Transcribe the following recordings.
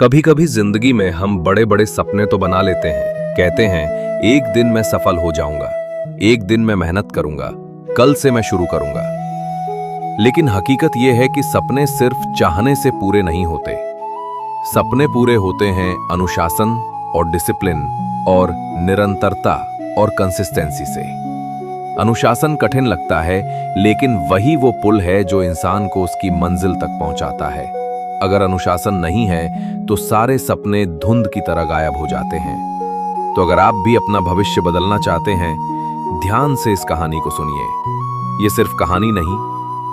कभी कभी जिंदगी में हम बड़े बड़े सपने तो बना लेते हैं। कहते हैं एक दिन मैं सफल हो जाऊंगा, एक दिन मैं मेहनत करूंगा, कल से मैं शुरू करूंगा। लेकिन हकीकत यह है कि सपने सिर्फ चाहने से पूरे नहीं होते। सपने पूरे होते हैं अनुशासन और डिसिप्लिन और निरंतरता और कंसिस्टेंसी से। अनुशासन कठिन लगता है, लेकिन वही वो पुल है जो इंसान को उसकी मंजिल तक पहुंचाता है। अगर अनुशासन नहीं है तो सारे सपने धुंध की तरह गायब हो जाते हैं। तो अगर आप भी अपना भविष्य बदलना चाहते हैं, ध्यान से इस कहानी को सुनिए। ये सिर्फ कहानी नहीं,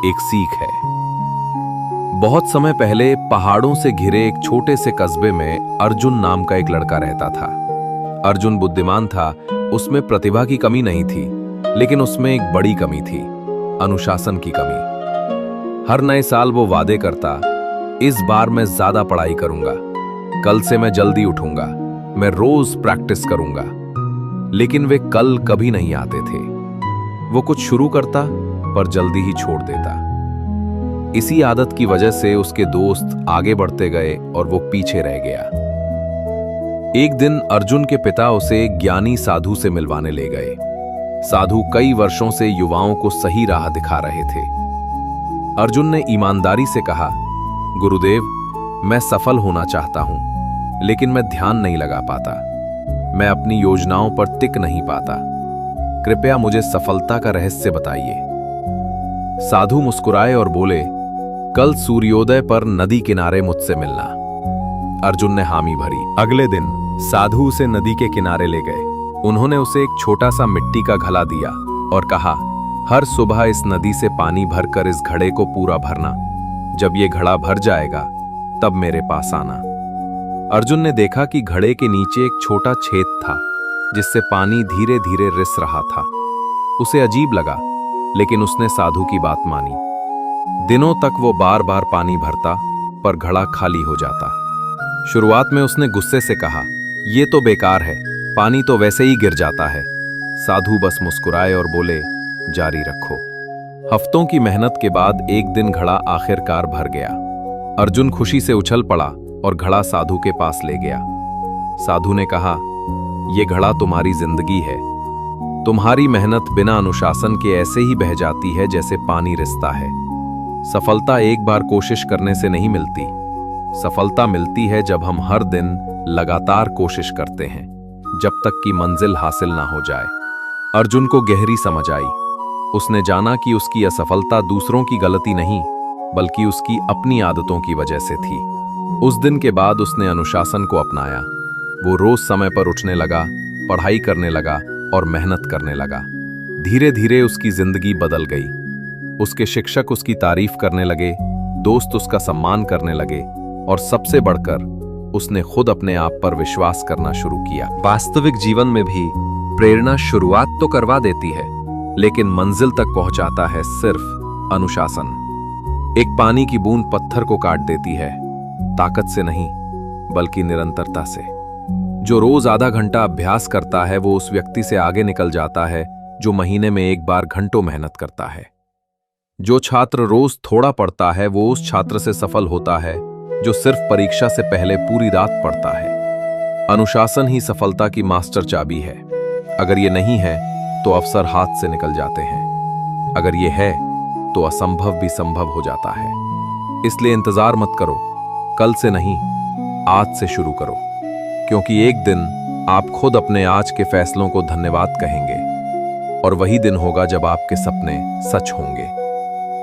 एक सीख है। बहुत समय पहले पहाड़ों से घिरे एक छोटे से कस्बे में अर्जुन नाम का एक लड़का रहता था। अर्जुन बुद्धिमान था, उसमें प्रतिभा की कमी नहीं थी, लेकिन उसमें एक बड़ी कमी थी, अनुशासन की कमी। हर नए साल वो वादे करता, इस बार मैं ज्यादा पढ़ाई करूंगा, कल से मैं जल्दी उठूंगा, मैं रोज प्रैक्टिस करूंगा। लेकिन वे कल कभी नहीं आते थे। वो कुछ शुरू करता पर जल्दी ही छोड़ देता। इसी आदत की वजह से उसके दोस्त आगे बढ़ते गए और वो पीछे रह गया। एक दिन अर्जुन के पिता उसे एक ज्ञानी साधु से मिलवाने ले गए। साधु कई वर्षों से युवाओं को सही राह दिखा रहे थे। अर्जुन ने ईमानदारी से कहा, गुरुदेव, मैं सफल होना चाहता हूं, लेकिन मैं ध्यान नहीं लगा पाता। मैं अपनी योजनाओं पर टिक नहीं पाता। कृपया मुझे सफलता का रहस्य बताइए। साधु मुस्कुराए और बोले, कल सूर्योदय पर नदी किनारे मुझसे मिलना। अर्जुन ने हामी भरी। अगले दिन साधु उसे नदी के किनारे ले गए। उन्होंने उसे एक छोटा सा मिट्टी का घड़ा दिया और कहा, हर सुबह इस नदी से पानी भरकर इस घड़े को पूरा भरना। जब ये घड़ा भर जाएगा तब मेरे पास आना। अर्जुन ने देखा कि घड़े के नीचे एक छोटा छेद था, जिससे पानी धीरे धीरे रिस रहा था। उसे अजीब लगा, लेकिन उसने साधु की बात मानी। दिनों तक वो बार बार पानी भरता, पर घड़ा खाली हो जाता। शुरुआत में उसने गुस्से से कहा, ये तो बेकार है, पानी तो वैसे ही गिर जाता है। साधु बस मुस्कुराए और बोले, जारी रखो। हफ्तों की मेहनत के बाद एक दिन घड़ा आखिरकार भर गया। अर्जुन खुशी से उछल पड़ा और घड़ा साधु के पास ले गया। साधु ने कहा, यह घड़ा तुम्हारी जिंदगी है। तुम्हारी मेहनत बिना अनुशासन के ऐसे ही बह जाती है जैसे पानी रिसता है। सफलता एक बार कोशिश करने से नहीं मिलती। सफलता मिलती है जब हम हर दिन लगातार कोशिश करते हैं, जब तक कि मंजिल हासिल ना हो जाए। अर्जुन को गहरी समझ आई। उसने जाना कि उसकी असफलता दूसरों की गलती नहीं, बल्कि उसकी अपनी आदतों की वजह से थी। उस दिन के बाद उसने अनुशासन को अपनाया। वो रोज समय पर उठने लगा, पढ़ाई करने लगा और मेहनत करने लगा। धीरे धीरे उसकी जिंदगी बदल गई। उसके शिक्षक उसकी तारीफ करने लगे, दोस्त उसका सम्मान करने लगे और सबसे बढ़कर उसने खुद अपने आप पर विश्वास करना शुरू किया। वास्तविक जीवन में भी प्रेरणा शुरुआत तो करवा देती है, लेकिन मंजिल तक पहुंचाता है सिर्फ अनुशासन। एक पानी की बूंद पत्थर को काट देती है, ताकत से नहीं बल्कि निरंतरता से। जो रोज आधा घंटा अभ्यास करता है वो उस व्यक्ति से आगे निकल जाता है जो महीने में एक बार घंटों मेहनत करता है। जो छात्र रोज थोड़ा पढ़ता है वो उस छात्र से सफल होता है जो सिर्फ परीक्षा से पहले पूरी रात पढ़ता है। अनुशासन ही सफलता की मास्टर चाबी है। अगर ये नहीं है तो अवसर हाथ से निकल जाते हैं। अगर ये है तो असंभव भी संभव हो जाता है। इसलिए इंतजार मत करो, कल से नहीं, आज से शुरू करो। क्योंकि एक दिन आप खुद अपने आज के फैसलों को धन्यवाद कहेंगे, और वही दिन होगा जब आपके सपने सच होंगे।